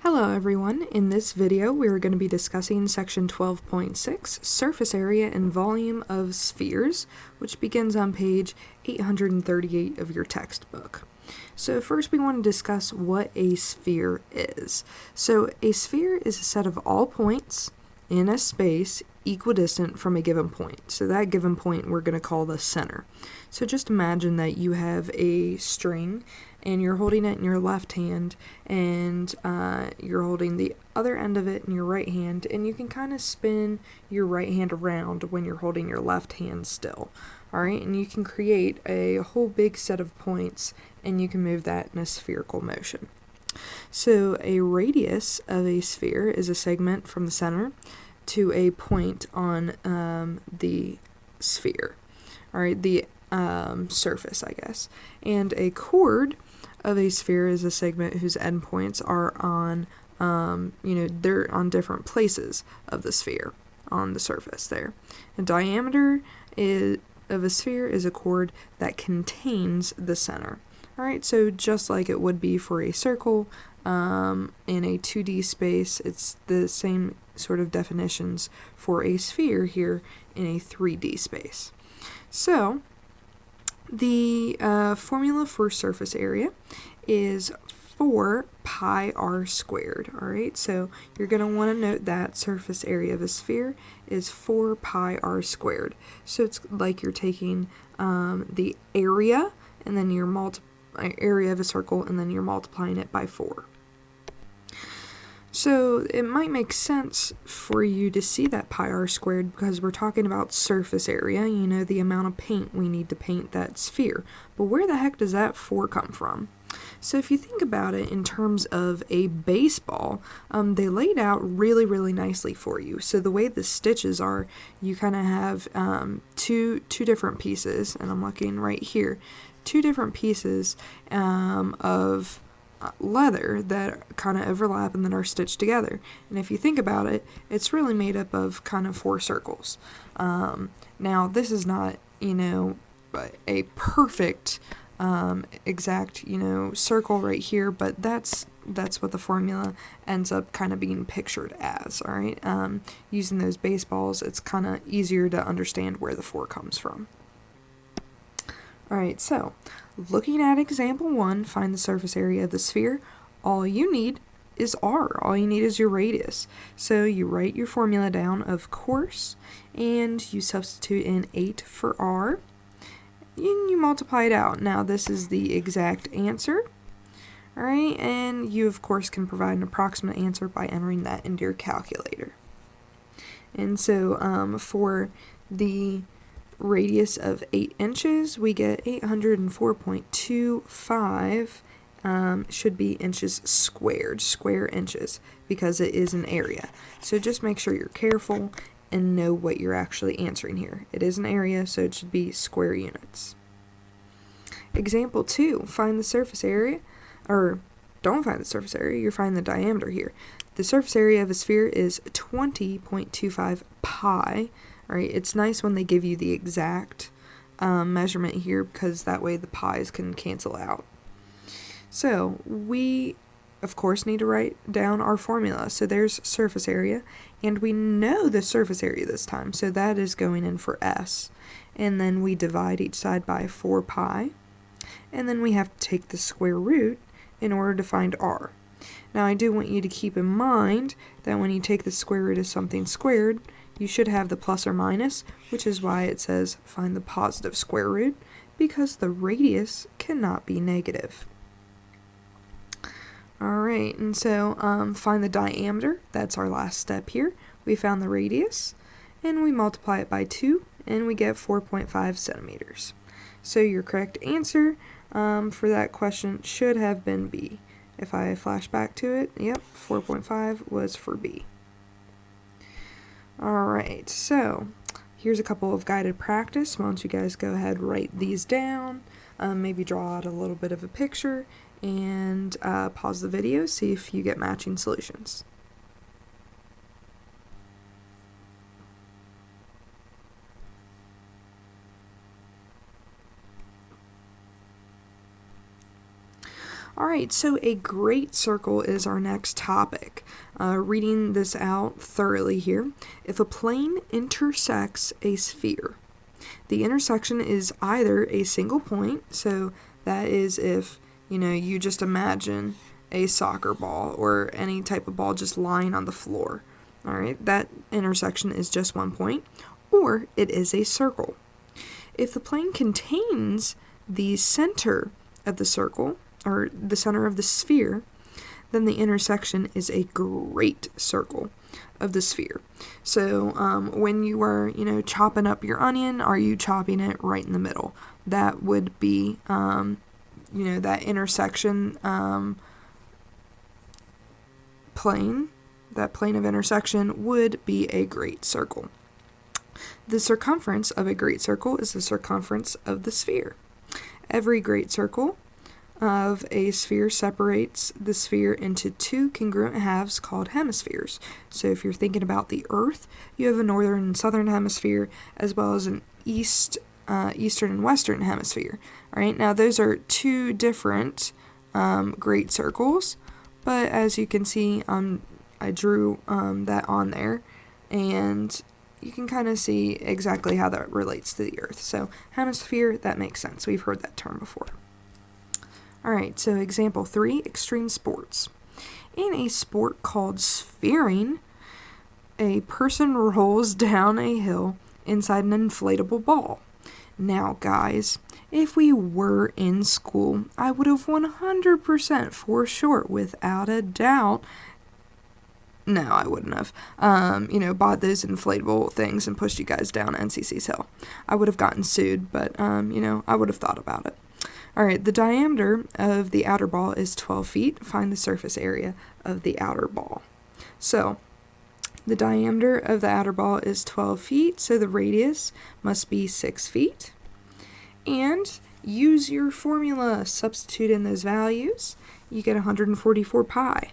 Hello everyone, in this video we are going to be discussing section 12.6, surface area and volume of spheres, which begins on page 838 of your textbook. So first we want to discuss what a sphere is. So a sphere is a set of all points in a space equidistant from a given point. So that given point we're going to call the center. So just imagine that you have a string and you're holding it in your left hand and you're holding the other end of it in your right hand, and you can kind of spin your right hand around when you're holding your left hand still. Alright, and you can create a whole big set of points and you can move that in a spherical motion. So a radius of a sphere is a segment from the center to a point on the sphere. Alright, the surface, I guess. And a chord of a sphere is a segment whose endpoints are on, they're on different places of the sphere on the surface there. The diameter of a sphere is a chord that contains the center. Alright, so just like it would be for a circle in a 2D space, it's the same sort of definitions for a sphere here in a 3D space. So, the formula for surface area is 4 pi r squared. Alright, so you're going to want to note that surface area of a sphere is 4 pi r squared. So it's like you're taking the area and then your area of a circle and then you're multiplying it by 4. So it might make sense for you to see that pi r squared because we're talking about surface area, the amount of paint we need to paint that sphere. But where the heck does that 4 come from? So if you think about it in terms of a baseball, they laid out really, really nicely for you. So the way the stitches are, you kind of have two different pieces, and I'm looking right here, 2 different pieces of leather that kind of overlap and then are stitched together. And if you think about it, it's really made up of kind of 4 circles. Now this is not, a perfect exact, circle right here, but that's what the formula ends up kind of being pictured as, alright? Using those baseballs, it's kind of easier to understand where the 4 comes from. Alright, so looking at example 1, find the surface area of the sphere. All you need is r. All you need is your radius. So you write your formula down, of course, and you substitute in 8 for r, and you multiply it out. Now this is the exact answer. Alright, and you of course can provide an approximate answer by entering that into your calculator. And so for the radius of 8 inches, we get 804.25 should be inches squared, square inches, because it is an area. So just make sure you're careful and know what you're actually answering here. It is an area, so it should be square units. Example 2, find the surface area, or don't find the surface area, you're finding the diameter here. The surface area of a sphere is 20.25 pi. Alright, it's nice when they give you the exact measurement here because that way the pi's can cancel out. So we of course need to write down our formula. So there's surface area, and we know the surface area this time, so that is going in for S. And then we divide each side by 4 pi, and then we have to take the square root in order to find r. Now I do want you to keep in mind that when you take the square root of something squared, you should have the plus or minus, which is why it says find the positive square root, because the radius cannot be negative. Alright, and so find the diameter. That's our last step here. We found the radius, and we multiply it by 2, and we get 4.5 centimeters. So your correct answer for that question should have been B. If I flash back to it, yep, 4.5 was for B. Alright, so here's a couple of guided practice. Why don't you guys go ahead and write these down, maybe draw out a little bit of a picture, and pause the video, see if you get matching solutions. Alright. Alright, so a great circle is our next topic. Reading this out thoroughly here. If a plane intersects a sphere, the intersection is either a single point, so that is if, you just imagine a soccer ball or any type of ball just lying on the floor. Alright, that intersection is just one point, or it is a circle. If the plane contains the center of the circle, or the center of the sphere, then the intersection is a great circle of the sphere. So when you are, chopping up your onion, are you chopping it right in the middle? That would be, that intersection plane, that plane of intersection would be a great circle. The circumference of a great circle is the circumference of the sphere. Every great circle of a sphere separates the sphere into two congruent halves called hemispheres. So if you're thinking about the Earth, you have a northern and southern hemisphere as well as an eastern and western hemisphere. All right, now those are two different great circles, but as you can see, I drew that on there, and you can kind of see exactly how that relates to the Earth. So hemisphere, that makes sense. We've heard that term before. Alright, so example 3, extreme sports. In a sport called sphering, a person rolls down a hill inside an inflatable ball. Now, guys, if we were in school, I would have 100% for sure, without a doubt. No, I wouldn't have, bought those inflatable things and pushed you guys down NCC's hill. I would have gotten sued, but, I would have thought about it. All right, the diameter of the outer ball is 12 feet. Find the surface area of the outer ball. So the diameter of the outer ball is 12 feet, so the radius must be 6 feet. And use your formula. Substitute in those values. You get 144 pi.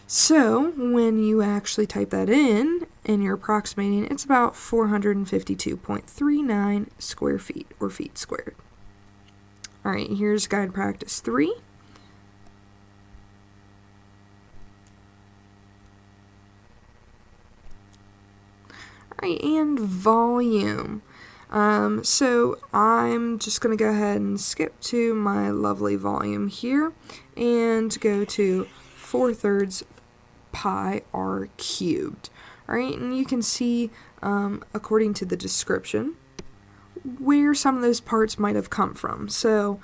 So when you actually type that in and you're approximating, it's about 452.39 square feet, or feet squared. All right, here's guide practice 3. All right, and volume. So I'm just going to go ahead and skip to my lovely volume here and go to 4/3 pi r cubed. All right, and you can see, according to the description, where some of those parts might have come from. So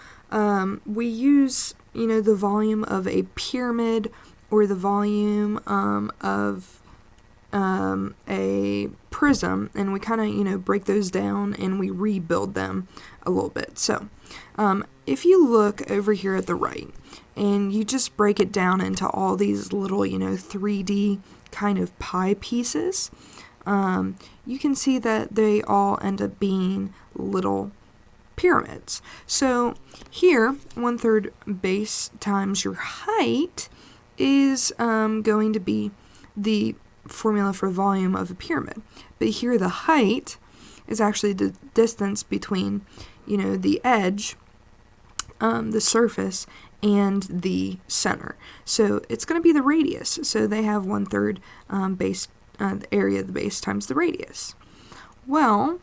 we use, the volume of a pyramid or the volume of a prism, and we kind of, break those down and we rebuild them a little bit. So if you look over here at the right and you just break it down into all these little, 3D kind of pie pieces, you can see that they all end up being little pyramids. So here, 1/3 base times your height is going to be the formula for volume of a pyramid. But here the height is actually the distance between, the edge, the surface, and the center. So it's going to be the radius. So they have 1/3 base, the area of the base times the radius. Well,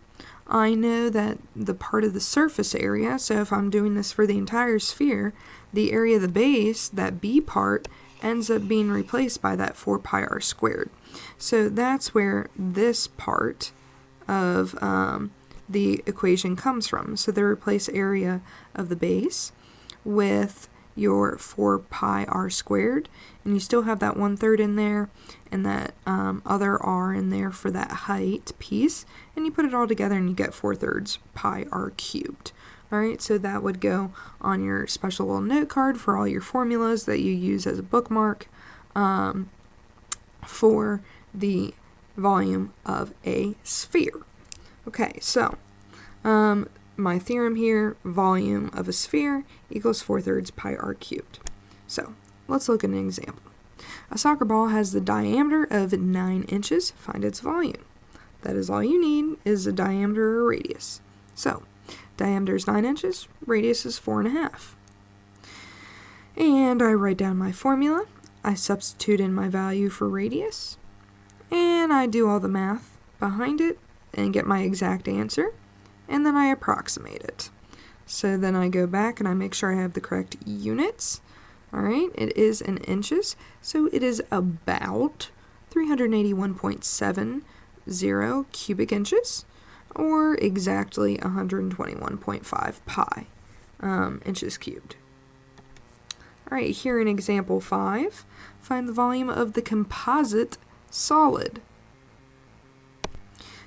I know that the part of the surface area, so if I'm doing this for the entire sphere, the area of the base, that B part, ends up being replaced by that 4 pi r squared. So that's where this part of the equation comes from. So they replace area of the base with your 4 pi r squared, and you still have that 1/3 in there and that other r in there for that height piece, and you put it all together and you get 4/3 pi r cubed. Alright, so that would go on your special little note card for all your formulas that you use as a bookmark for the volume of a sphere. Okay, so my theorem here, volume of a sphere equals 4/3 pi r cubed. So let's look at an example. A soccer ball has the diameter of 9 inches. Find its volume. That is all you need, is a diameter or radius. So diameter is 9 inches, radius is 4.5. And I write down my formula. I substitute in my value for radius. And I do all the math behind it and get my exact answer. And then I approximate it. So then I go back and I make sure I have the correct units. Alright, it is in inches, so it is about 381.70 cubic inches, or exactly 121.5 pi inches cubed. Alright, here in example 5, find the volume of the composite solid.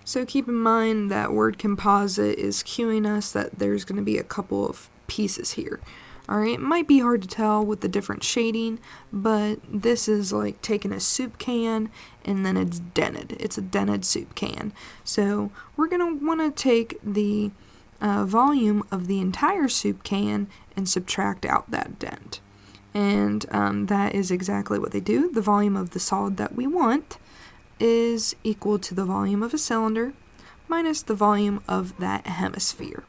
So keep in mind that word composite is cueing us that there's going to be a couple of pieces here. Alright, it might be hard to tell with the different shading, but this is like taking a soup can and then it's dented. It's a dented soup can. So we're going to want to take the volume of the entire soup can and subtract out that dent. And that is exactly what they do. The volume of the solid that we want is equal to the volume of a cylinder minus the volume of that hemisphere.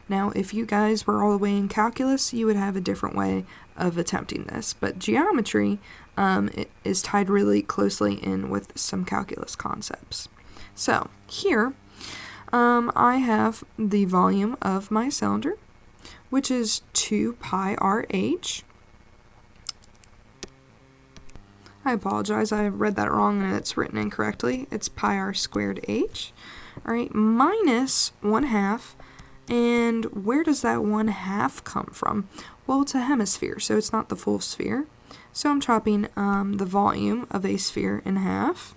Now, if you guys were all the way in calculus, you would have a different way of attempting this, but geometry it is tied really closely in with some calculus concepts. So, here, I have the volume of my cylinder, which is 2 pi RH. I apologize, I read that wrong and it's written incorrectly. It's pi r squared h. Alright, minus 1/2. And where does that 1/2 come from? Well, it's a hemisphere, so it's not the full sphere. So I'm chopping the volume of a sphere in half.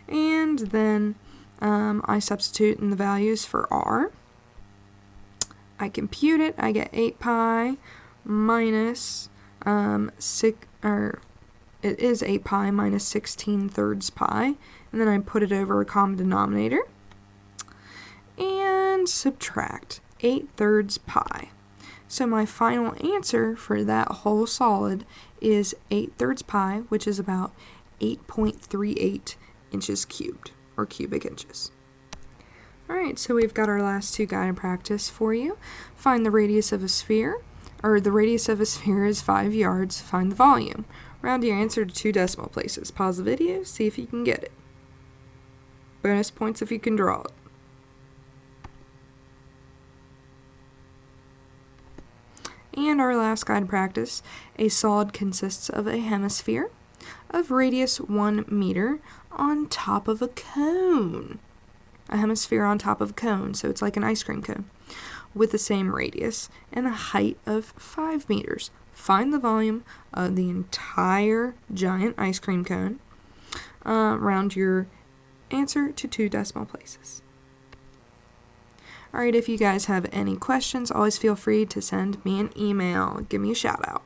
And then I substitute in the values for r. I compute it. I get 8 pi minus it is 8 pi minus 16/3 pi, and then I put it over a common denominator, and subtract 8/3 pi. So my final answer for that whole solid is 8/3 pi, which is about 8.38 inches cubed, or cubic inches. Alright, so we've got our last two guided practice for you. Find the radius of a sphere, or the radius of a sphere is 5 yards, find the volume. Round your answer to 2 decimal places. Pause the video, see if you can get it. Bonus points if you can draw it. And our last guide practice, a solid consists of a hemisphere of radius 1 meter on top of a cone. A hemisphere on top of a cone, so it's like an ice cream cone, with the same radius and a height of 5 meters. Find the volume of the entire giant ice cream cone. Round your answer to 2 decimal places. Alright, if you guys have any questions, always feel free to send me an email. Give me a shout out.